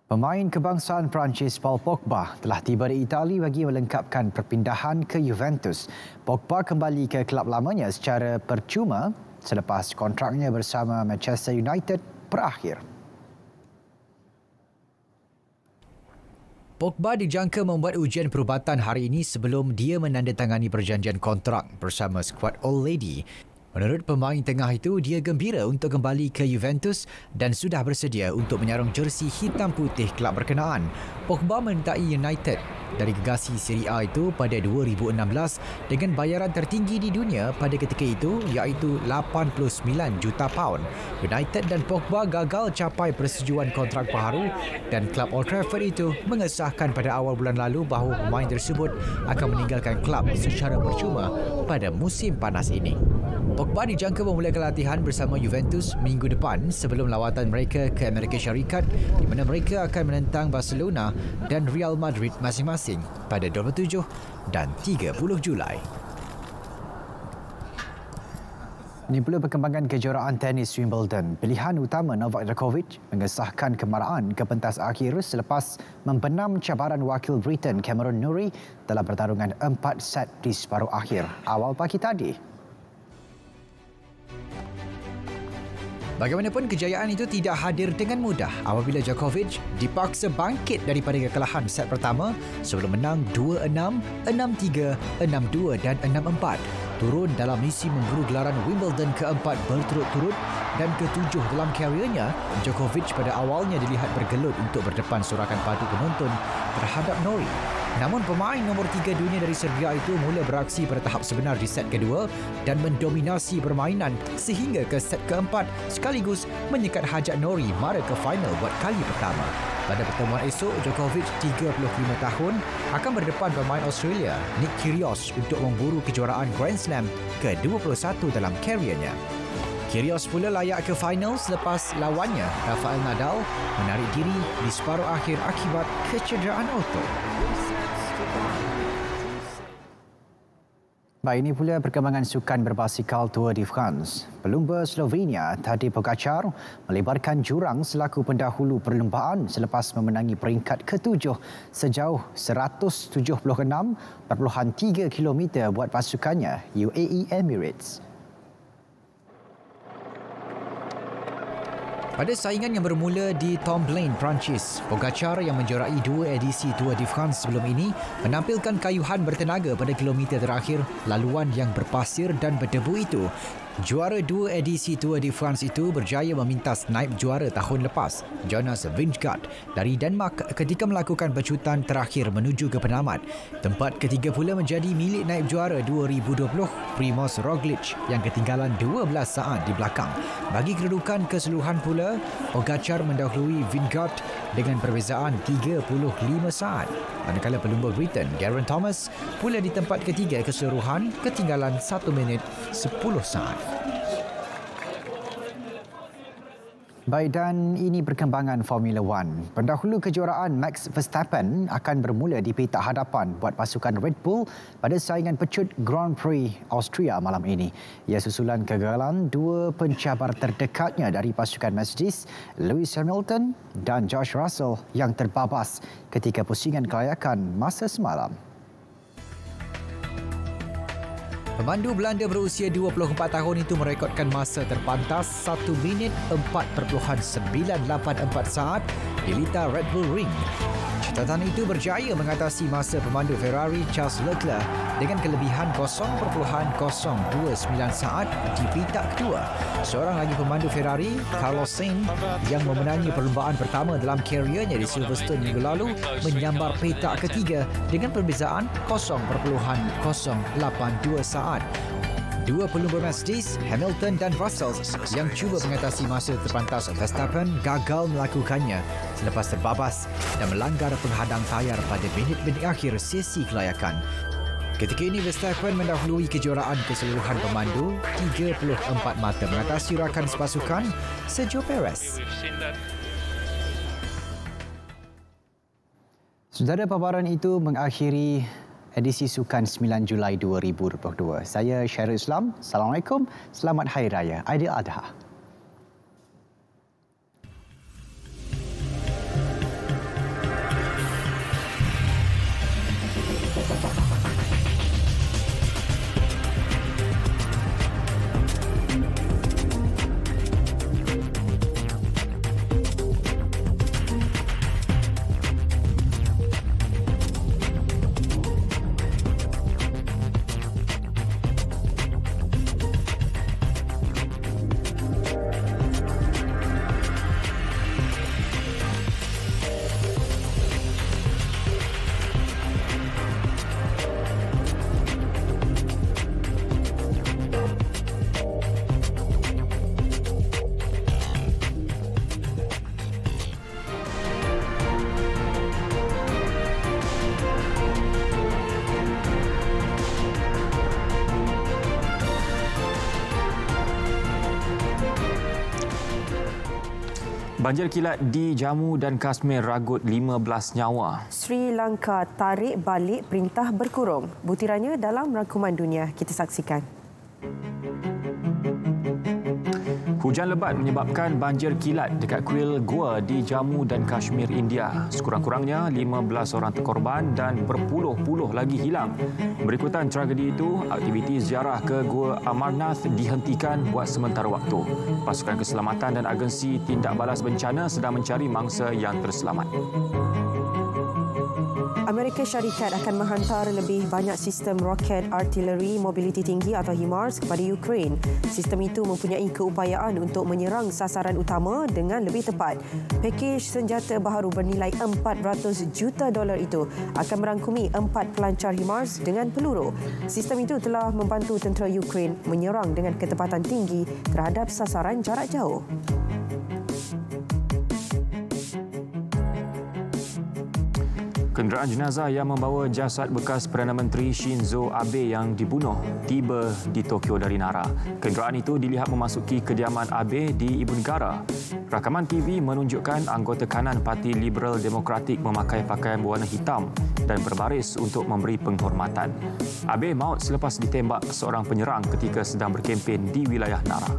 Pemain kebangsaan Perancis Paul Pogba telah tiba di Itali bagi melengkapkan perpindahan ke Juventus. Pogba kembali ke kelab lamanya secara percuma selepas kontraknya bersama Manchester United berakhir.
Pogba dijangka membuat ujian perubatan hari ini sebelum dia menandatangani perjanjian kontrak bersama skuad Old Lady. Menurut pemain tengah itu, dia gembira untuk kembali ke Juventus dan sudah bersedia untuk menyarung jersey hitam putih kelab berkenaan. Pogba menyertai United dari gegasi Serie A itu pada 2016 dengan bayaran tertinggi di dunia pada ketika itu iaitu 89 juta pound. United dan Pogba gagal capai persetujuan kontrak baharu dan kelab Old Trafford itu mengesahkan pada awal bulan lalu bahawa pemain tersebut akan meninggalkan kelab secara percuma pada musim panas ini. Pogba dijangka memulakan latihan bersama Juventus minggu depan sebelum lawatan mereka ke Amerika Syarikat di mana mereka akan menentang Barcelona dan Real Madrid masing-masing pada 27 dan 30 Julai.
Ini pula perkembangan kejuaraan tenis Wimbledon. Pilihan utama Novak Djokovic mengesahkan kemarahan ke pentas akhir selepas membenam cabaran wakil Britain Cameron Norrie dalam pertarungan 4 set di separuh akhir awal pagi tadi.
Bagaimanapun, kejayaan itu tidak hadir dengan mudah apabila Djokovic dipaksa bangkit daripada kekalahan set pertama sebelum menang 2-6, 6-3, 6-2 dan 6-4. Turun dalam misi memburu gelaran Wimbledon keempat berturut-turut dan ketujuh dalam kariernya, Djokovic pada awalnya dilihat bergelut untuk berdepan sorakan padu penonton terhadap Norrie. Namun pemain nombor 3 dunia dari Serbia itu mula beraksi pada tahap sebenar di set kedua dan mendominasi permainan sehingga ke set keempat sekaligus menyekat hajat Norrie mara ke final buat kali pertama. Pada pertemuan esok, Djokovic 35 tahun akan berdepan pemain Australia Nick Kyrgios untuk memburu kejuaraan Grand Slam ke-21 dalam kariernya. Kyrgios pula layak ke final selepas lawannya Rafael Nadal menarik diri di separuh akhir akibat kecederaan otot.
Baik, ini pula perkembangan sukan berbasikal Tour de France. Pelumba Slovenia Tadej Pogacar melebarkan jurang selaku pendahulu perlumbaan selepas memenangi peringkat ke-7 sejauh 176.3 km buat pasukannya UAE Emirates.
Pada saingan yang bermula di Tomblain, Perancis, Pogacar yang menjuarai 2 edisi Tour de France sebelum ini menampilkan kayuhan bertenaga pada kilometer terakhir laluan yang berpasir dan berdebu itu. Juara 2 edisi Tour de France itu berjaya memintas naib juara tahun lepas, Jonas Vingegaard dari Denmark ketika melakukan pecutan terakhir menuju ke penamat. Tempat ketiga pula menjadi milik naib juara 2020, Primož Roglič yang ketinggalan 12 saat di belakang. Bagi kedudukan keseluruhan pula, Pogačar mendahului Vingegaard dengan perbezaan 35 saat. Manakala pelumba Britain, Geraint Thomas pula di tempat ketiga keseluruhan, ketinggalan 1 minit 10 saat.
Baik, dan ini perkembangan Formula One. Pendahulu kejuaraan Max Verstappen akan bermula di petak hadapan buat pasukan Red Bull pada saingan pecut Grand Prix Austria malam ini. Ia susulan kegagalan dua pencabar terdekatnya dari pasukan Mercedes, Lewis Hamilton dan George Russell yang terbabas ketika pusingan kelayakan masa semalam.
Pemandu Belanda berusia 24 tahun itu merekodkan masa terpantas 1 minit 4.984 saat di litar Red Bull Ring. Catatan itu berjaya mengatasi masa pemandu Ferrari Charles Leclerc dengan kelebihan 0.029 saat di petak kedua. Seorang lagi pemandu Ferrari, Carlos Sainz, yang memenangi perlumbaan pertama dalam kariernya di Silverstone minggu lalu, menyambar petak ketiga dengan perbezaan 0.082 saat. Dua pelumba Mercedes, Hamilton dan Russell yang cuba mengatasi masa terpantas Verstappen gagal melakukannya selepas terbabas dan melanggar penghadang tayar pada minit-minit akhir sesi kelayakan. Ketika ini Verstappen mendahului kejuaraan keseluruhan pemandu 34 mata mengatasi rakan sepasukan Sergio Perez.
Saudara, paparan itu mengakhiri edisi Sukan 9 Julai 2022. Saya Syahrul Islam. Assalamualaikum. Selamat Hari Raya Aidiladha.
Banjir kilat di Jammu dan Kashmir ragut 15 nyawa.
Sri Lanka tarik balik perintah berkurung. Butirannya dalam rangkuman dunia. Kita saksikan.
Hujan lebat menyebabkan banjir kilat dekat kuil Gua di Jammu dan Kashmir, India. Sekurang-kurangnya 15 orang terkorban dan berpuluh-puluh lagi hilang. Berikutan tragedi itu, aktiviti ziarah ke Gua Amarnath dihentikan buat sementara waktu. Pasukan keselamatan dan agensi tindak balas bencana sedang mencari mangsa yang terselamat.
Amerika Syarikat akan menghantar lebih banyak sistem roket artileri mobiliti tinggi atau HIMARS kepada Ukraine. Sistem itu mempunyai keupayaan untuk menyerang sasaran utama dengan lebih tepat. Pakej senjata baharu bernilai $400 juta itu akan merangkumi 4 pelancar HIMARS dengan peluru. Sistem itu telah membantu tentera Ukraine menyerang dengan ketepatan tinggi terhadap sasaran jarak jauh.
Kenderaan jenazah yang membawa jasad bekas Perdana Menteri Shinzo Abe yang dibunuh tiba di Tokyo dari Nara. Kenderaan itu dilihat memasuki kediaman Abe di Ibu Negara. Rakaman TV menunjukkan anggota kanan Parti Liberal Demokratik memakai pakaian berwarna hitam dan berbaris untuk memberi penghormatan. Abe maut selepas ditembak seorang penyerang ketika sedang berkempen di wilayah Nara.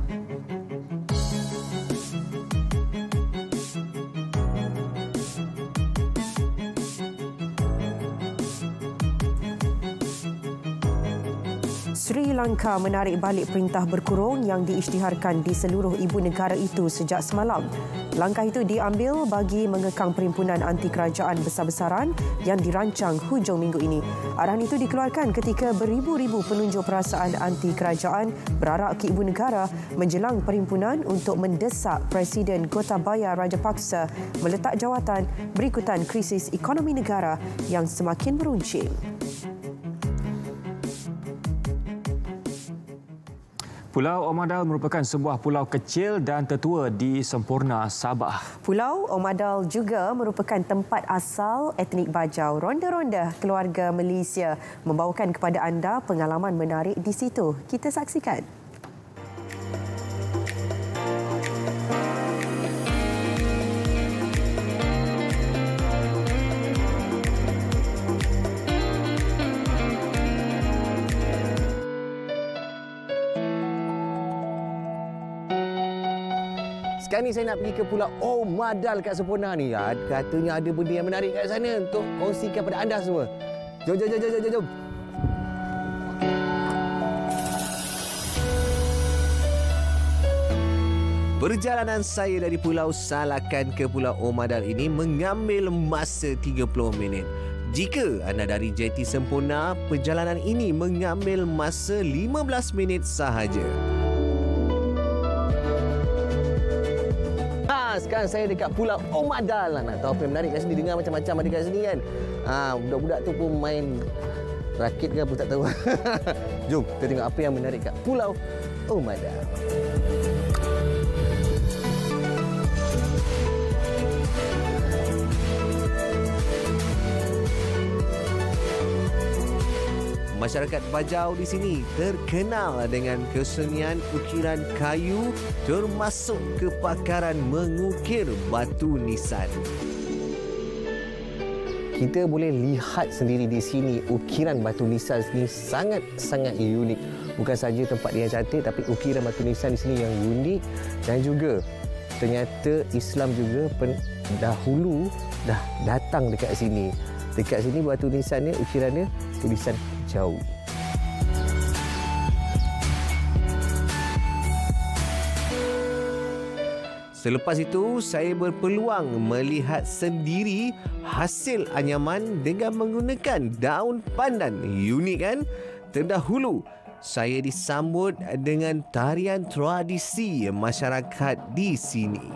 Sri Lanka menarik balik perintah berkurung yang diisytiharkan di seluruh ibu negara itu sejak semalam. Langkah itu diambil bagi mengekang perhimpunan anti-kerajaan besar-besaran yang dirancang hujung minggu ini. Arahan itu dikeluarkan ketika beribu-ribu penunjuk perasaan anti-kerajaan berarak ke ibu negara menjelang perhimpunan untuk mendesak Presiden Gotabaya Rajapaksa meletak jawatan berikutan krisis ekonomi negara yang semakin meruncing.
Pulau Omadal merupakan sebuah pulau kecil dan tertua di sempurna Sabah.
Pulau Omadal juga merupakan tempat asal etnik Bajau. Ronda-ronda keluarga Malaysia membawakan kepada anda pengalaman menarik di situ. Kita saksikan.
Sekarang ni saya nak pergi ke Pulau Omadal kat Semporna ni. Katanya ada benda yang menarik kat sana untuk kongsikan pada anda semua. Jom. Perjalanan saya dari Pulau Salakan ke Pulau Omadal ini mengambil masa 30 minit. Jika anda dari JT Semporna, perjalanan ini mengambil masa 15 minit sahaja. Sekarang saya dekat Pulau Omadal. Nak tahu apa yang menarik kat sini? Dengar macam-macam ada kat sini kan. Budak-budak tu pun main rakit ke apa tak tahu. Jom kita tengok apa yang menarik kat Pulau Omadal. Masyarakat Bajau di sini terkenal dengan kesenian ukiran kayu termasuk kepakaran mengukir batu nisan. Kita boleh lihat sendiri di sini ukiran batu nisan ini sangat-sangat unik. Bukan saja tempat dia yang cantik tapi ukiran batu nisan di sini yang unik dan juga ternyata Islam juga dahulu dah datang dekat sini. Dekat sini batu nisannya ukirannya tulisan jauh. Selepas itu, saya berpeluang melihat sendiri hasil anyaman dengan menggunakan daun pandan. Unik kan? Terdahulu, saya disambut dengan tarian tradisi masyarakat di sini.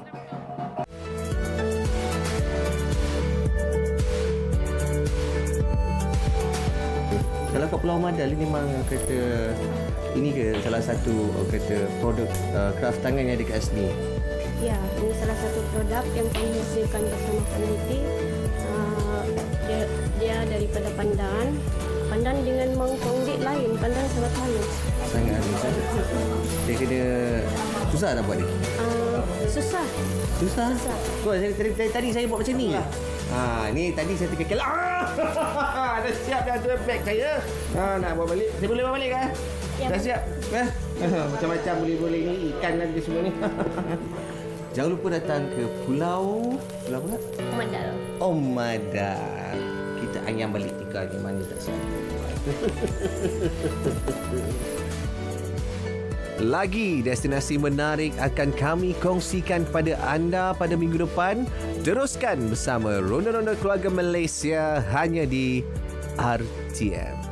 Kalau kat Pulau Omadal ini memang kata ini ke salah satu kata produk craft tangan yang ada kat sini.
Ya, ini salah satu produk yang kami hasilkan bersama komuniti. Dia daripada pandan dengan mangkongdik lain. Pandan sangat halus.
Sangat halus. Dia kena susah nak buat ni.
Susah.
Kau tadi saya buat macam ni. Ni tadi saya terkekal. Dah siap dah tu beg saya. Nak bawa balik. Saya boleh bawa balik kan? Ya. Dah siap. Macam-macam boleh ni ikan ada semua ni. Jangan lupa datang ke Pulau apa? Omadal. Kita anyam balik tika ni mana tak siap. Lagi destinasi menarik akan kami kongsikan pada anda pada minggu depan. Teruskan bersama Ronda-Ronda Keluarga Malaysia hanya di RTM.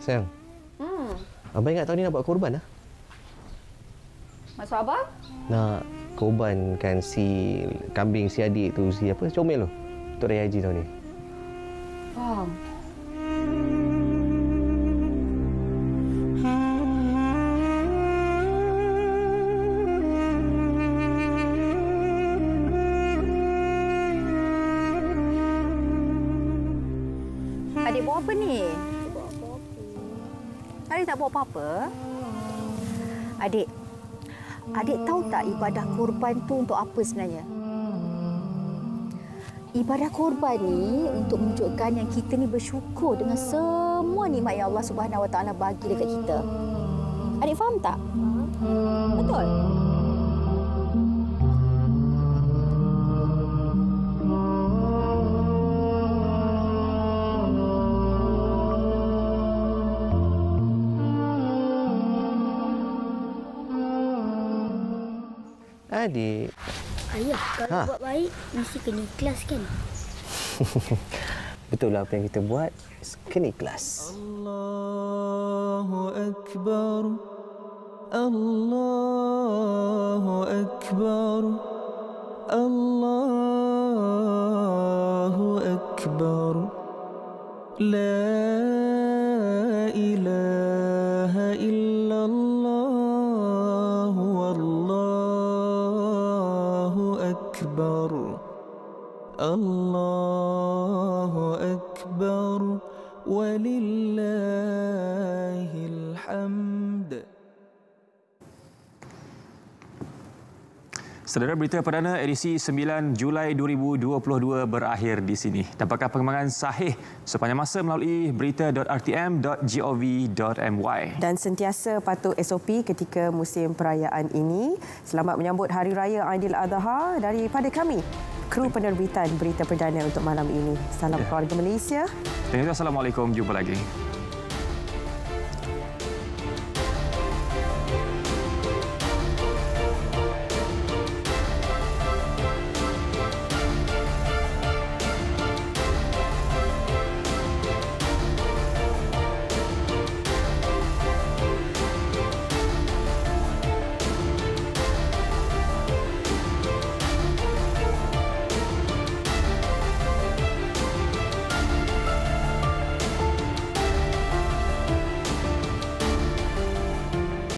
Sayang. Abang ingat tahun ni nak buat korban lah.
Maksud abang?
Nak korbankan si kambing si adik tu, si apa, comel tu. Untuk Raya Haji tahun ni.
Faham. apa ni? Adik tak buat apa-apa? Adik tahu tak ibadah korban tu untuk apa sebenarnya? Ibadah korban ni untuk menunjukkan yang kita ni bersyukur dengan semua nikmat yang Allah Subhanahu Wa Taala bagi dekat kita. Adik faham tak? Betul?
Adik.
Ayah, kalau buat baik, mesti kena ikhlas kan?
Betul lah apa yang kita buat, kena ikhlas.
Allahu Akbar. Allahu Akbar. Allahu Akbar. La ilaha illallah wallahu akbar. Allahu akbar walillahil hamd.
Saudara, berita perdana edisi 9 Julai 2022 berakhir di sini. Dapatkan perkembangan sahih sepanjang masa melalui berita.rtm.gov.my.
Dan sentiasa patuh SOP ketika musim perayaan ini. Selamat menyambut Hari Raya Aidiladha daripada kami, kru penerbitan berita perdana untuk malam ini. Salam keluarga Malaysia.
Dan itu, Assalamualaikum. Jumpa lagi.